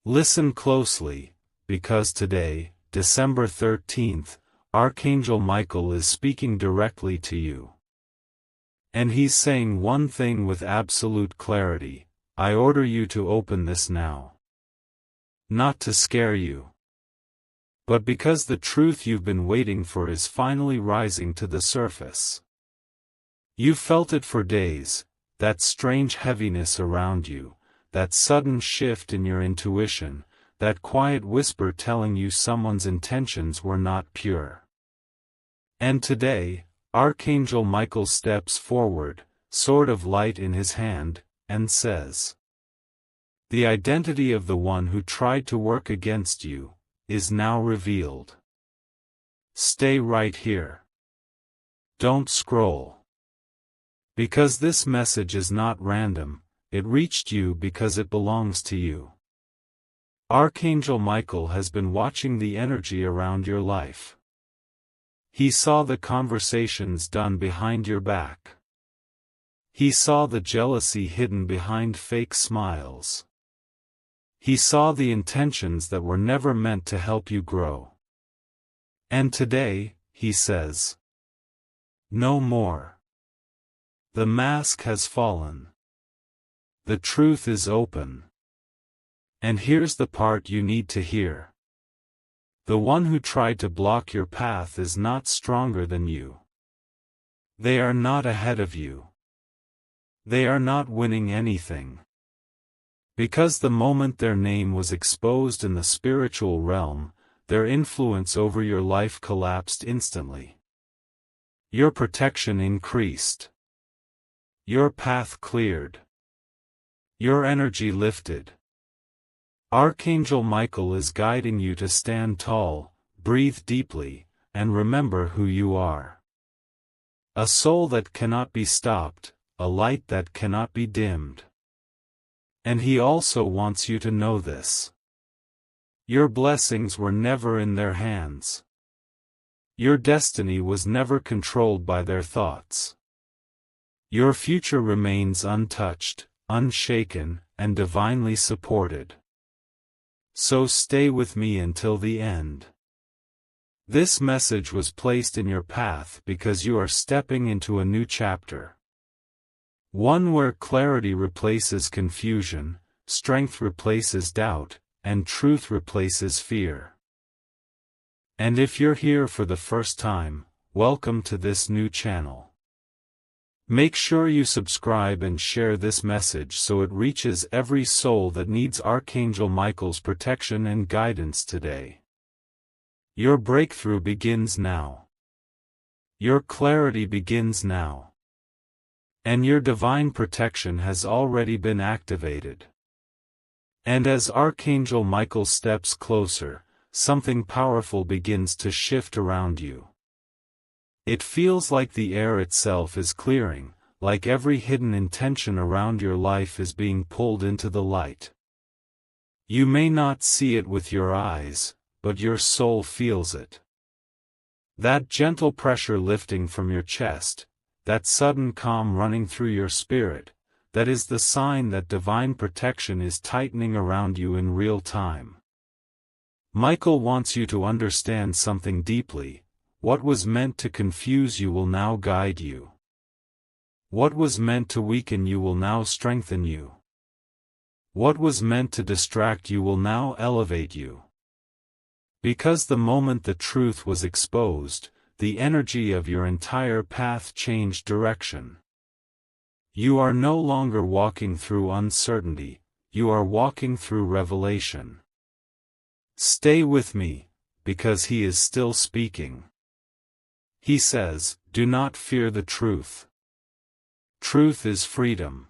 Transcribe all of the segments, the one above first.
Listen closely, because today, December 13th, Archangel Michael is speaking directly to you. And he's saying one thing with absolute clarity: I order you to open this now. Not to scare you, but because the truth you've been waiting for is finally rising to the surface. You've felt it for days, that strange heaviness around you, that sudden shift in your intuition, that quiet whisper telling you someone's intentions were not pure. And today, Archangel Michael steps forward, sword of light in his hand, and says, the identity of the one who tried to work against you is now revealed. Stay right here. Don't scroll. Because this message is not random, it reached you because it belongs to you. Archangel Michael has been watching the energy around your life. He saw the conversations done behind your back. He saw the jealousy hidden behind fake smiles. He saw the intentions that were never meant to help you grow. And today, he says, no more. The mask has fallen. The truth is open. And here's the part you need to hear. The one who tried to block your path is not stronger than you. They are not ahead of you. They are not winning anything. Because the moment their name was exposed in the spiritual realm, their influence over your life collapsed instantly. Your protection increased. Your path cleared. Your energy lifted. Archangel Michael is guiding you to stand tall, breathe deeply, and remember who you are. A soul that cannot be stopped, a light that cannot be dimmed. And he also wants you to know this. Your blessings were never in their hands. Your destiny was never controlled by their thoughts. Your future remains untouched, unshaken, and divinely supported. So stay with me until the end. This message was placed in your path because you are stepping into a new chapter. One where clarity replaces confusion, strength replaces doubt, and truth replaces fear. And if you're here for the first time, welcome to this new channel. Make sure you subscribe and share this message so it reaches every soul that needs Archangel Michael's protection and guidance today. Your breakthrough begins now. Your clarity begins now. And your divine protection has already been activated. And as Archangel Michael steps closer, something powerful begins to shift around you. It feels like the air itself is clearing, like every hidden intention around your life is being pulled into the light. You may not see it with your eyes, but your soul feels it. That gentle pressure lifting from your chest, that sudden calm running through your spirit, that is the sign that divine protection is tightening around you in real time. Michael wants you to understand something deeply. What was meant to confuse you will now guide you. What was meant to weaken you will now strengthen you. What was meant to distract you will now elevate you. Because the moment the truth was exposed, the energy of your entire path changed direction. You are no longer walking through uncertainty, you are walking through revelation. Stay with me, because he is still speaking. He says, do not fear the truth. Truth is freedom.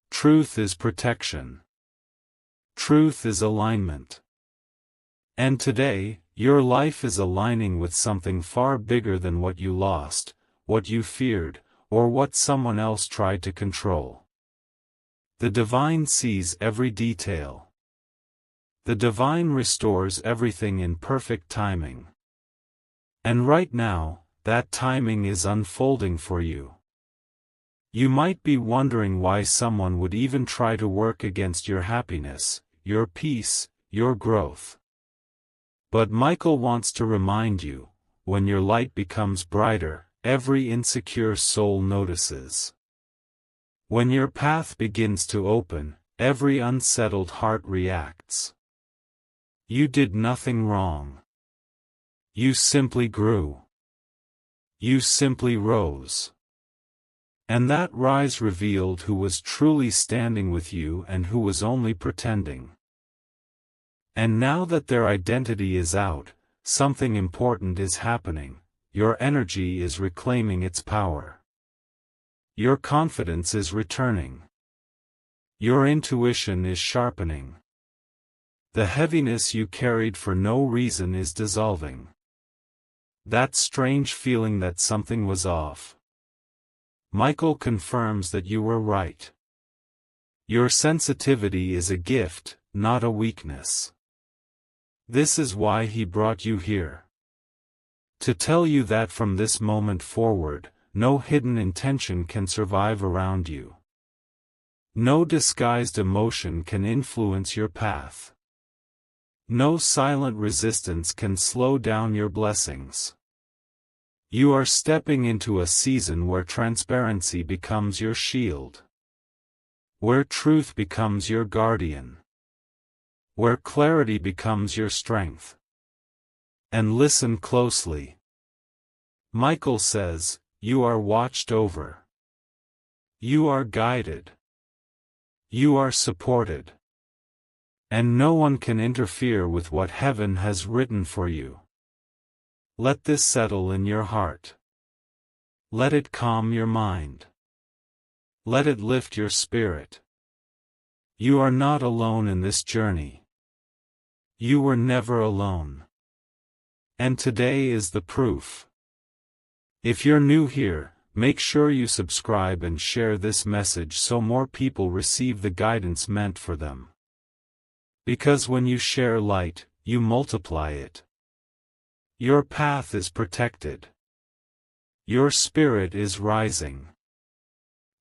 Truth is protection. Truth is alignment. And today, your life is aligning with something far bigger than what you lost, what you feared, or what someone else tried to control. The divine sees every detail. The divine restores everything in perfect timing. And right now, that timing is unfolding for you. You might be wondering why someone would even try to work against your happiness, your peace, your growth. But Michael wants to remind you, when your light becomes brighter, every insecure soul notices. When your path begins to open, every unsettled heart reacts. You did nothing wrong. You simply grew. You simply rose. And that rise revealed who was truly standing with you and who was only pretending. And now that their identity is out, something important is happening. Your energy is reclaiming its power. Your confidence is returning. Your intuition is sharpening. The heaviness you carried for no reason is dissolving. That strange feeling that something was off. Michael confirms that you were right. Your sensitivity is a gift, not a weakness. This is why he brought you here. To tell you that from this moment forward, no hidden intention can survive around you. No disguised emotion can influence your path. No silent resistance can slow down your blessings. You are stepping into a season where transparency becomes your shield. Where truth becomes your guardian. Where clarity becomes your strength. And listen closely. Michael says, you are watched over. You are guided. You are supported. And no one can interfere with what heaven has written for you. Let this settle in your heart. Let it calm your mind. Let it lift your spirit. You are not alone in this journey. You were never alone. And today is the proof. If you're new here, make sure you subscribe and share this message so more people receive the guidance meant for them. Because when you share light, you multiply it. Your path is protected. Your spirit is rising.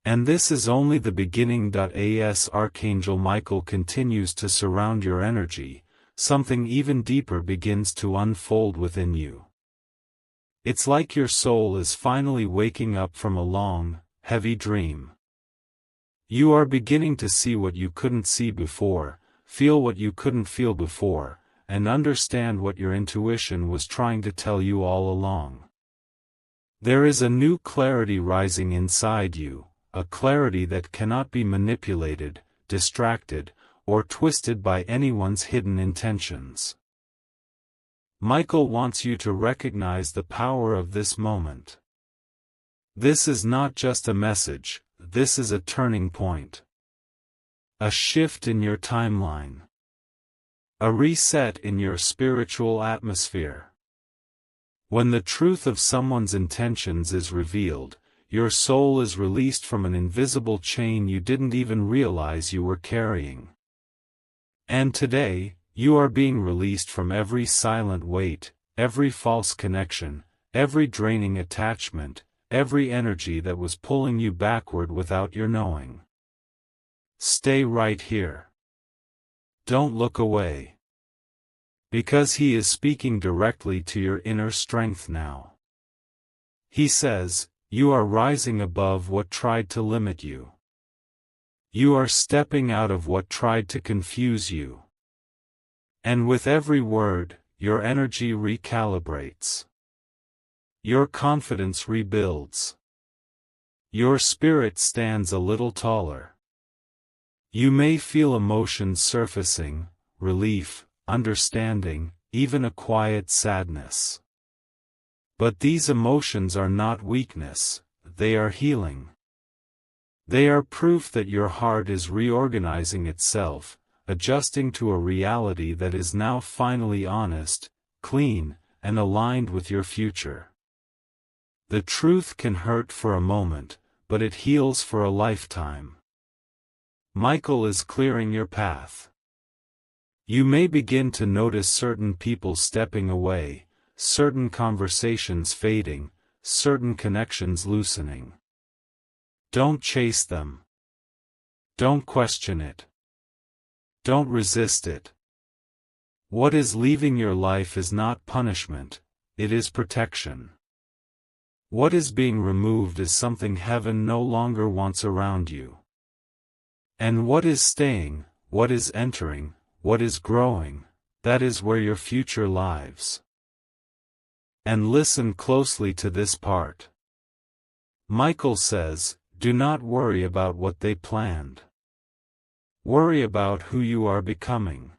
And this is only the beginning. As Archangel Michael continues to surround your energy, something even deeper begins to unfold within you. It's like your soul is finally waking up from a long, heavy dream. You are beginning to see what you couldn't see before, feel what you couldn't feel before, and understand what your intuition was trying to tell you all along. There is a new clarity rising inside you, a clarity that cannot be manipulated, distracted, or twisted by anyone's hidden intentions. Michael wants you to recognize the power of this moment. This is not just a message, this is a turning point. A shift in your timeline. A reset in your spiritual atmosphere. When the truth of someone's intentions is revealed, your soul is released from an invisible chain you didn't even realize you were carrying. And today, you are being released from every silent weight, every false connection, every draining attachment, every energy that was pulling you backward without your knowing. Stay right here. Don't look away. Because he is speaking directly to your inner strength now. He says, you are rising above what tried to limit you. You are stepping out of what tried to confuse you. And with every word, your energy recalibrates. Your confidence rebuilds. Your spirit stands a little taller. You may feel emotions surfacing, relief, understanding, even a quiet sadness. But these emotions are not weakness, they are healing. They are proof that your heart is reorganizing itself, adjusting to a reality that is now finally honest, clean, and aligned with your future. The truth can hurt for a moment, but it heals for a lifetime. Michael is clearing your path. You may begin to notice certain people stepping away, certain conversations fading, certain connections loosening. Don't chase them. Don't question it. Don't resist it. What is leaving your life is not punishment, it is protection. What is being removed is something heaven no longer wants around you. And what is staying, what is entering, what is growing, that is where your future lives. And listen closely to this part. Michael says, do not worry about what they planned. Worry about who you are becoming.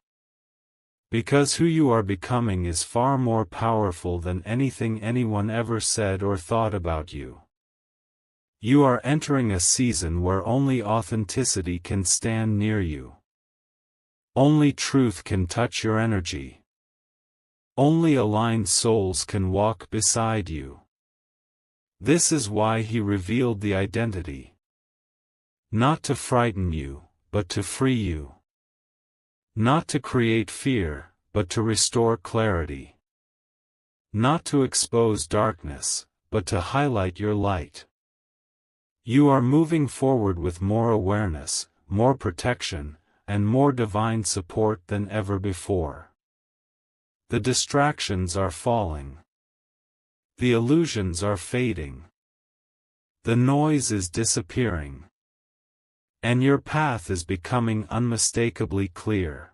Because who you are becoming is far more powerful than anything anyone ever said or thought about you. You are entering a season where only authenticity can stand near you. Only truth can touch your energy. Only aligned souls can walk beside you. This is why he revealed the identity. Not to frighten you, but to free you. Not to create fear, but to restore clarity. Not to expose darkness, but to highlight your light. You are moving forward with more awareness, more protection, and more divine support than ever before. The distractions are falling. The illusions are fading. The noise is disappearing. And your path is becoming unmistakably clear.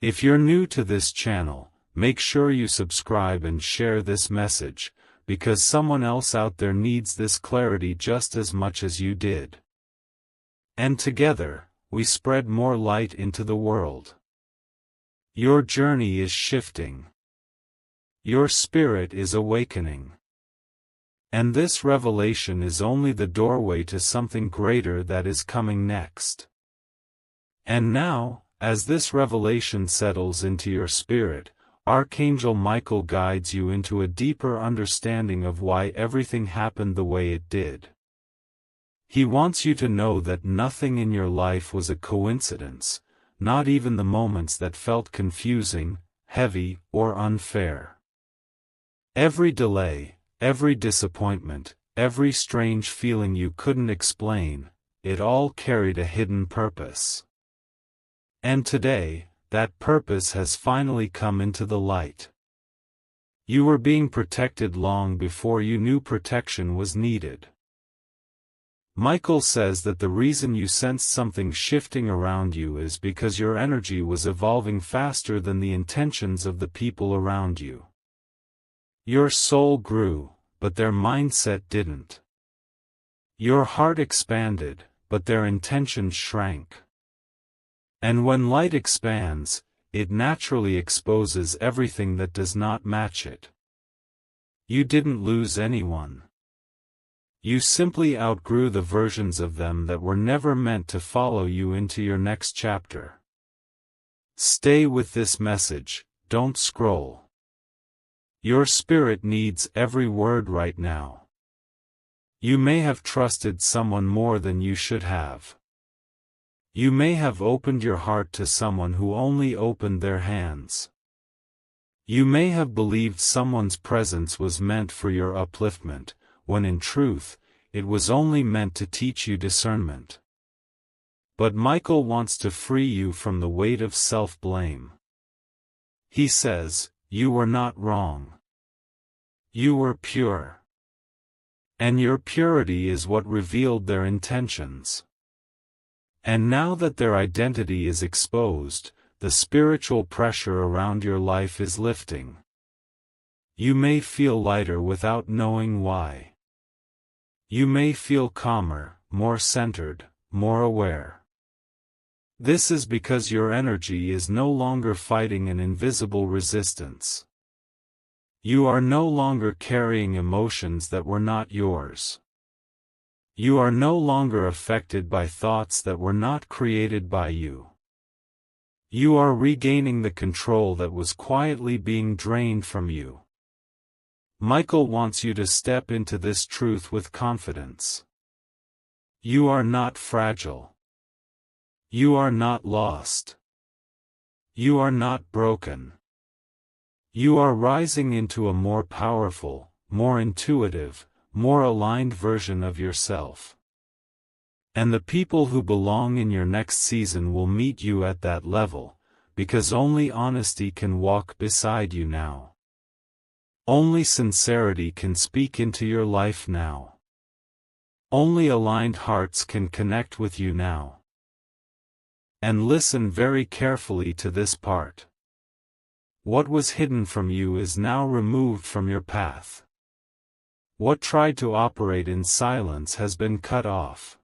If you're new to this channel, make sure you subscribe and share this message, because someone else out there needs this clarity just as much as you did. And together, we spread more light into the world. Your journey is shifting. Your spirit is awakening. And this revelation is only the doorway to something greater that is coming next. And now, as this revelation settles into your spirit, Archangel Michael guides you into a deeper understanding of why everything happened the way it did. He wants you to know that nothing in your life was a coincidence, not even the moments that felt confusing, heavy, or unfair. Every delay, every disappointment, every strange feeling you couldn't explain, it all carried a hidden purpose. And today, that purpose has finally come into the light. You were being protected long before you knew protection was needed. Michael says that the reason you sensed something shifting around you is because your energy was evolving faster than the intentions of the people around you. Your soul grew, but their mindset didn't. Your heart expanded, but their intentions shrank. And when light expands, it naturally exposes everything that does not match it. You didn't lose anyone. You simply outgrew the versions of them that were never meant to follow you into your next chapter. Stay with this message, don't scroll. Your spirit needs every word right now. You may have trusted someone more than you should have. You may have opened your heart to someone who only opened their hands. You may have believed someone's presence was meant for your upliftment, when in truth, it was only meant to teach you discernment. But Michael wants to free you from the weight of self-blame. He says, you were not wrong. You were pure. And your purity is what revealed their intentions. And now that their identity is exposed, the spiritual pressure around your life is lifting. You may feel lighter without knowing why. You may feel calmer, more centered, more aware. This is because your energy is no longer fighting an invisible resistance. You are no longer carrying emotions that were not yours. You are no longer affected by thoughts that were not created by you. You are regaining the control that was quietly being drained from you. Michael wants you to step into this truth with confidence. You are not fragile. You are not lost. You are not broken. You are rising into a more powerful, more intuitive, more aligned version of yourself. And the people who belong in your next season will meet you at that level, because only honesty can walk beside you now. Only sincerity can speak into your life now. Only aligned hearts can connect with you now. And listen very carefully to this part. What was hidden from you is now removed from your path. What tried to operate in silence has been cut off.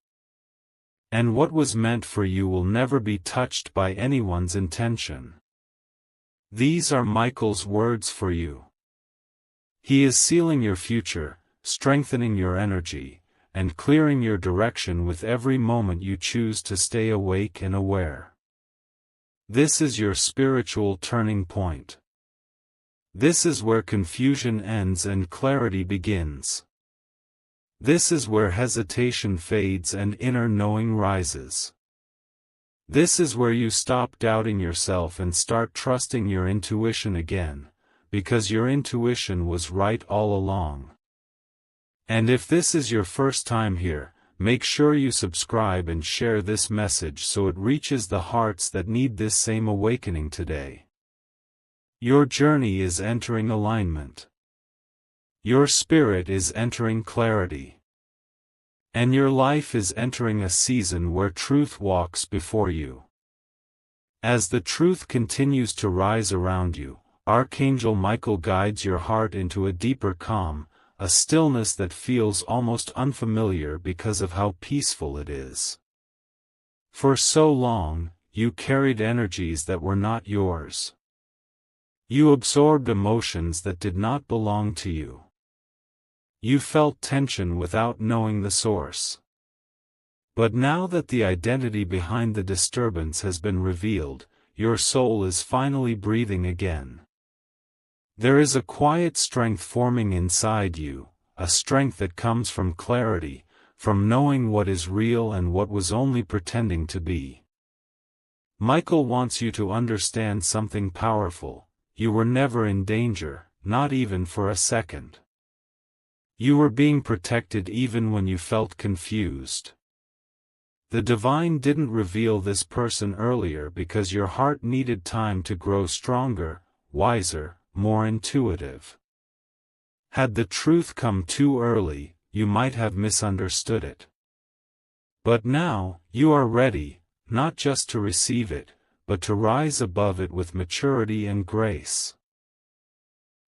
And what was meant for you will never be touched by anyone's intention. These are Michael's words for you. He is sealing your future, strengthening your energy, and clearing your direction with every moment you choose to stay awake and aware. This is your spiritual turning point. This is where confusion ends and clarity begins. This is where hesitation fades and inner knowing rises. This is where you stop doubting yourself and start trusting your intuition again, because your intuition was right all along. And if this is your first time here, make sure you subscribe and share this message so it reaches the hearts that need this same awakening today. Your journey is entering alignment. Your spirit is entering clarity. And your life is entering a season where truth walks before you. As the truth continues to rise around you, Archangel Michael guides your heart into a deeper calm, a stillness that feels almost unfamiliar because of how peaceful it is. For so long, you carried energies that were not yours. You absorbed emotions that did not belong to you. You felt tension without knowing the source. But now that the identity behind the disturbance has been revealed, your soul is finally breathing again. There is a quiet strength forming inside you, a strength that comes from clarity, from knowing what is real and what was only pretending to be. Michael wants you to understand something powerful. You were never in danger, not even for a second. You were being protected even when you felt confused. The divine didn't reveal this person earlier because your heart needed time to grow stronger, wiser, more intuitive. Had the truth come too early, you might have misunderstood it. But now, you are ready, not just to receive it, but to rise above it with maturity and grace.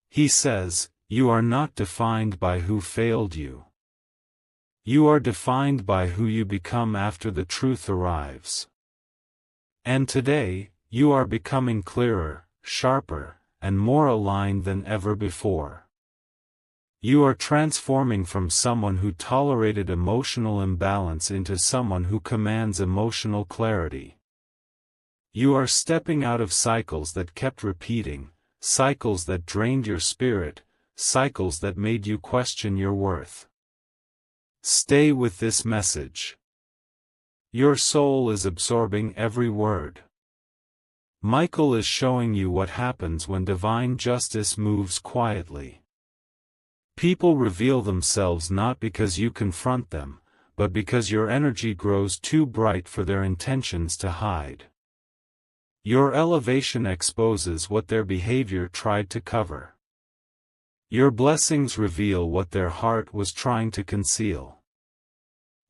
He says, you are not defined by who failed you. You are defined by who you become after the truth arrives. And today, you are becoming clearer, sharper, and more aligned than ever before. You are transforming from someone who tolerated emotional imbalance into someone who commands emotional clarity. You are stepping out of cycles that kept repeating, cycles that drained your spirit, cycles that made you question your worth. Stay with this message. Your soul is absorbing every word. Michael is showing you what happens when divine justice moves quietly. People reveal themselves not because you confront them, but because your energy grows too bright for their intentions to hide. Your elevation exposes what their behavior tried to cover. Your blessings reveal what their heart was trying to conceal.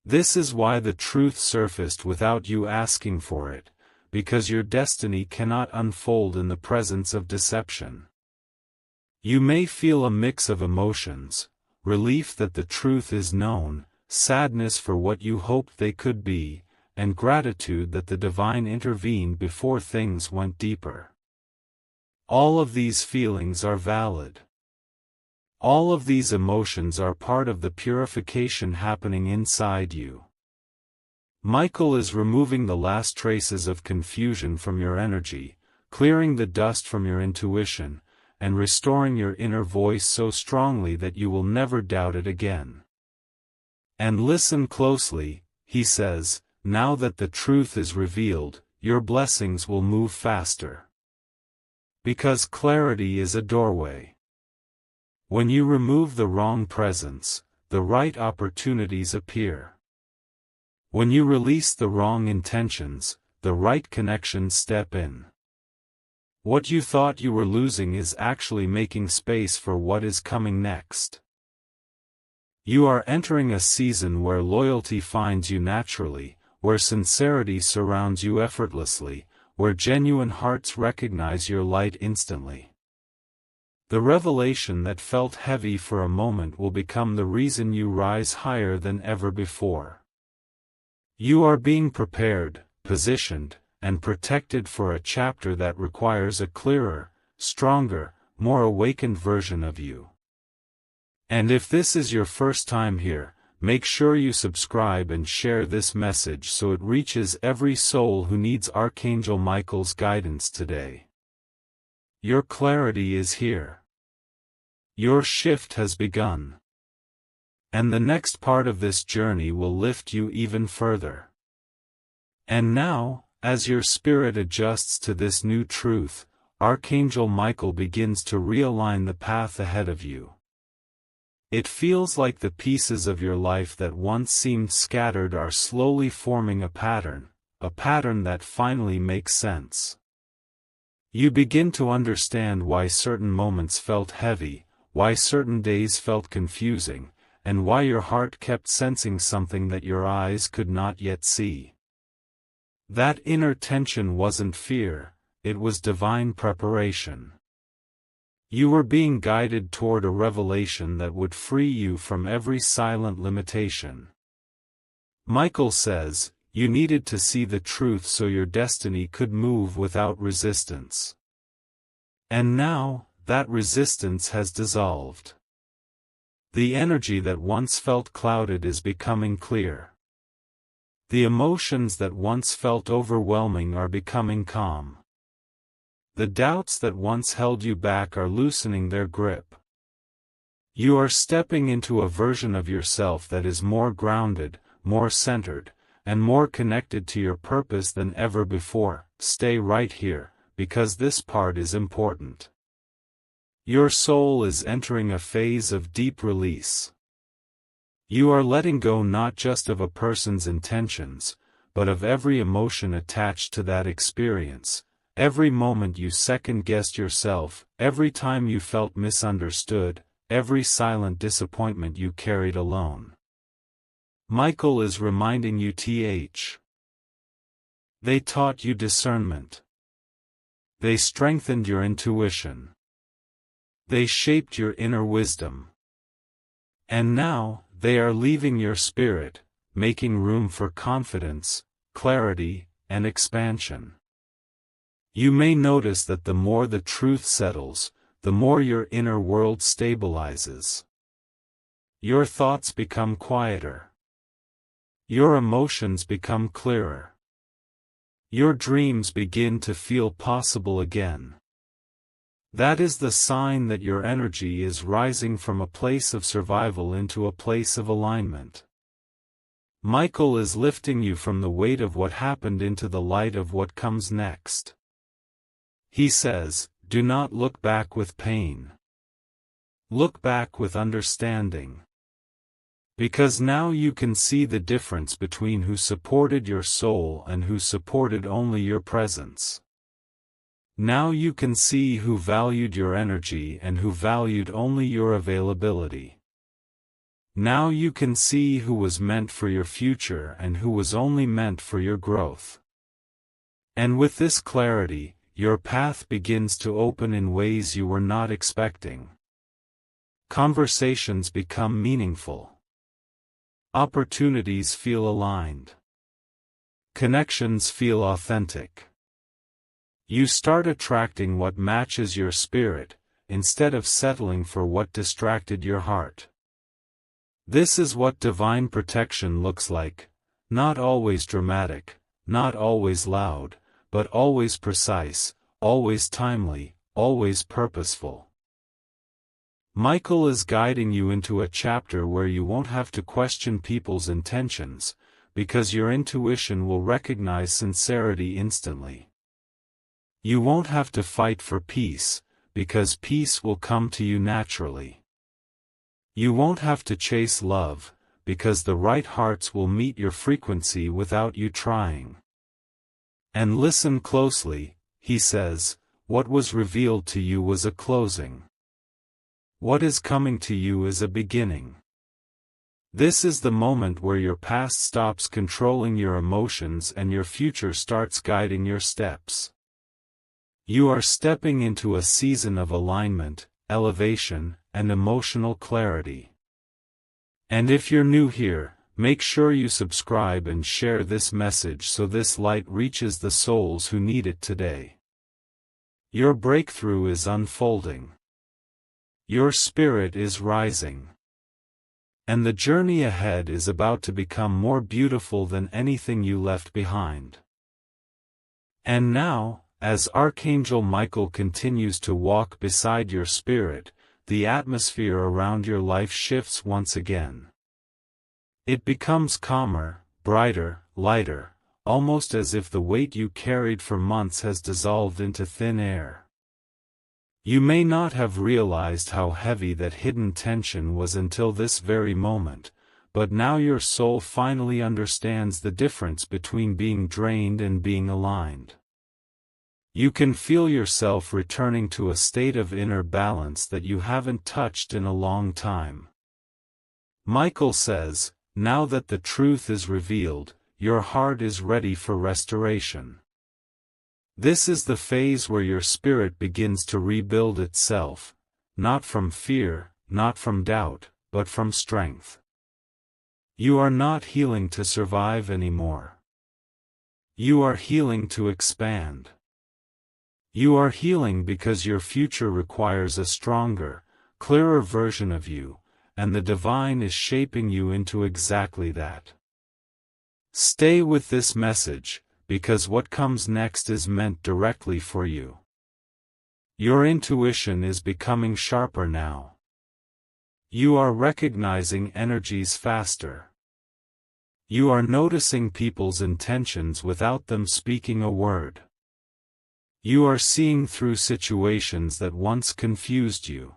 This is why the truth surfaced without you asking for it, because your destiny cannot unfold in the presence of deception. You may feel a mix of emotions, relief that the truth is known, sadness for what you hoped they could be, and gratitude that the divine intervened before things went deeper. All of these feelings are valid. All of these emotions are part of the purification happening inside you. Michael is removing the last traces of confusion from your energy, clearing the dust from your intuition, and restoring your inner voice so strongly that you will never doubt it again. And listen closely, he says, now that the truth is revealed, your blessings will move faster. Because clarity is a doorway. When you remove the wrong presence, the right opportunities appear. When you release the wrong intentions, the right connections step in. What you thought you were losing is actually making space for what is coming next. You are entering a season where loyalty finds you naturally, where sincerity surrounds you effortlessly, where genuine hearts recognize your light instantly. The revelation that felt heavy for a moment will become the reason you rise higher than ever before. You are being prepared, positioned, and protected for a chapter that requires a clearer, stronger, more awakened version of you. And if this is your first time here, make sure you subscribe and share this message so it reaches every soul who needs Archangel Michael's guidance today. Your clarity is here. Your shift has begun. And the next part of this journey will lift you even further. And now, as your spirit adjusts to this new truth, Archangel Michael begins to realign the path ahead of you. It feels like the pieces of your life that once seemed scattered are slowly forming a pattern that finally makes sense. You begin to understand why certain moments felt heavy, why certain days felt confusing, and why your heart kept sensing something that your eyes could not yet see. That inner tension wasn't fear, it was divine preparation. You were being guided toward a revelation that would free you from every silent limitation. Michael says, you needed to see the truth so your destiny could move without resistance. And now, that resistance has dissolved. The energy that once felt clouded is becoming clear. The emotions that once felt overwhelming are becoming calm. The doubts that once held you back are loosening their grip. You are stepping into a version of yourself that is more grounded, more centered, and more connected to your purpose than ever before. Stay right here, because this part is important. Your soul is entering a phase of deep release. You are letting go not just of a person's intentions, but of every emotion attached to that experience, every moment you second-guessed yourself, every time you felt misunderstood, every silent disappointment you carried alone. Michael is reminding you they taught you discernment. They strengthened your intuition. They shaped your inner wisdom. And now, they are leaving your spirit, making room for confidence, clarity, and expansion. You may notice that the more the truth settles, the more your inner world stabilizes. Your thoughts become quieter. Your emotions become clearer. Your dreams begin to feel possible again. That is the sign that your energy is rising from a place of survival into a place of alignment. Michael is lifting you from the weight of what happened into the light of what comes next. He says, do not look back with pain. Look back with understanding. Because now you can see the difference between who supported your soul and who supported only your presence. Now you can see who valued your energy and who valued only your availability. Now you can see who was meant for your future and who was only meant for your growth. And with this clarity, your path begins to open in ways you were not expecting. Conversations become meaningful. Opportunities feel aligned. Connections feel authentic. You start attracting what matches your spirit, instead of settling for what distracted your heart. This is what divine protection looks like, not always dramatic, not always loud, but always precise, always timely, always purposeful. Michael is guiding you into a chapter where you won't have to question people's intentions, because your intuition will recognize sincerity instantly. You won't have to fight for peace, because peace will come to you naturally. You won't have to chase love, because the right hearts will meet your frequency without you trying. And listen closely, he says, what was revealed to you was a closing. What is coming to you is a beginning. This is the moment where your past stops controlling your emotions and your future starts guiding your steps. You are stepping into a season of alignment, elevation, and emotional clarity. And if you're new here, make sure you subscribe and share this message so this light reaches the souls who need it today. Your breakthrough is unfolding. Your spirit is rising. And the journey ahead is about to become more beautiful than anything you left behind. And now, as Archangel Michael continues to walk beside your spirit, the atmosphere around your life shifts once again. It becomes calmer, brighter, lighter, almost as if the weight you carried for months has dissolved into thin air. You may not have realized how heavy that hidden tension was until this very moment, but now your soul finally understands the difference between being drained and being aligned. You can feel yourself returning to a state of inner balance that you haven't touched in a long time. Michael says, now that the truth is revealed, your heart is ready for restoration. This is the phase where your spirit begins to rebuild itself, not from fear, not from doubt, but from strength. You are not healing to survive anymore. You are healing to expand. You are healing because your future requires a stronger, clearer version of you, and the divine is shaping you into exactly that. Stay with this message, because what comes next is meant directly for you. Your intuition is becoming sharper now. You are recognizing energies faster. You are noticing people's intentions without them speaking a word. You are seeing through situations that once confused you.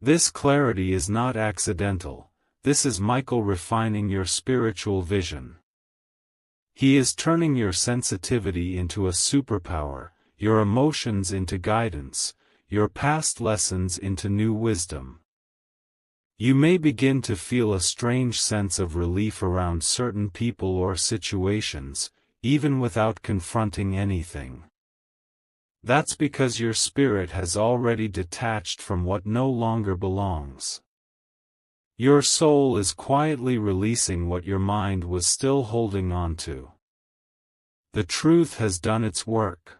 This clarity is not accidental, this is Michael refining your spiritual vision. He is turning your sensitivity into a superpower, your emotions into guidance, your past lessons into new wisdom. You may begin to feel a strange sense of relief around certain people or situations, even without confronting anything. That's because your spirit has already detached from what no longer belongs. Your soul is quietly releasing what your mind was still holding on to. The truth has done its work.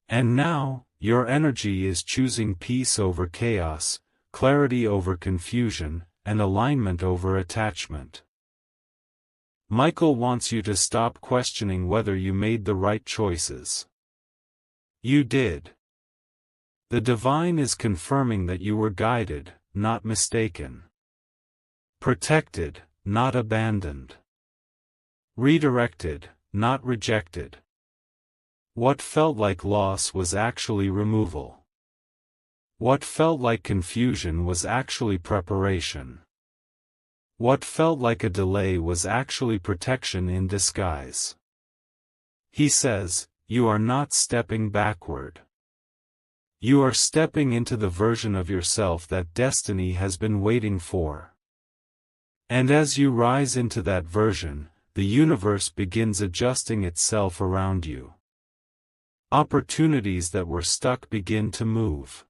And now, your energy is choosing peace over chaos, clarity over confusion, and alignment over attachment. Michael wants you to stop questioning whether you made the right choices. You did. The divine is confirming that you were guided, not mistaken. Protected, not abandoned. Redirected, not rejected. What felt like loss was actually removal. What felt like confusion was actually preparation. What felt like a delay was actually protection in disguise. He says, you are not stepping backward. You are stepping into the version of yourself that destiny has been waiting for. And as you rise into that version, the universe begins adjusting itself around you. Opportunities that were stuck begin to move.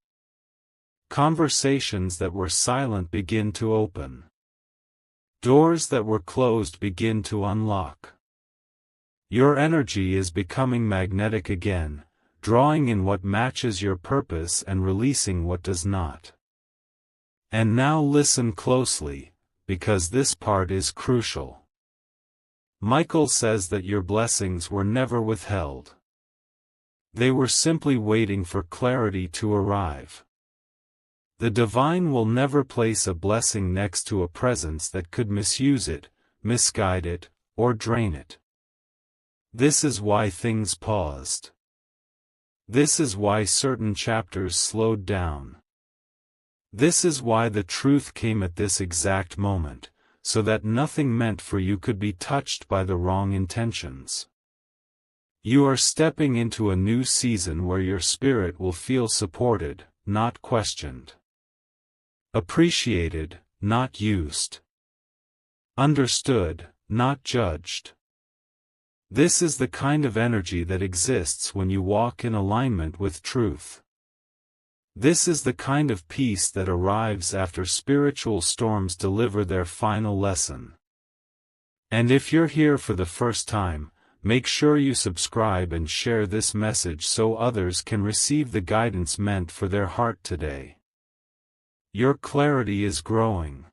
Conversations that were silent begin to open. Doors that were closed begin to unlock. Your energy is becoming magnetic again, drawing in what matches your purpose and releasing what does not. And now listen closely, because this part is crucial. Michael says that your blessings were never withheld. They were simply waiting for clarity to arrive. The divine will never place a blessing next to a presence that could misuse it, misguide it, or drain it. This is why things paused. This is why certain chapters slowed down. This is why the truth came at this exact moment, so that nothing meant for you could be touched by the wrong intentions. You are stepping into a new season where your spirit will feel supported, not questioned. Appreciated, not used. Understood, not judged. This is the kind of energy that exists when you walk in alignment with truth. This is the kind of peace that arrives after spiritual storms deliver their final lesson. And if you're here for the first time, make sure you subscribe and share this message so others can receive the guidance meant for their heart today. Your clarity is growing.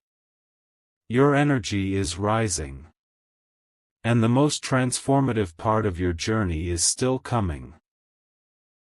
Your energy is rising. And the most transformative part of your journey is still coming.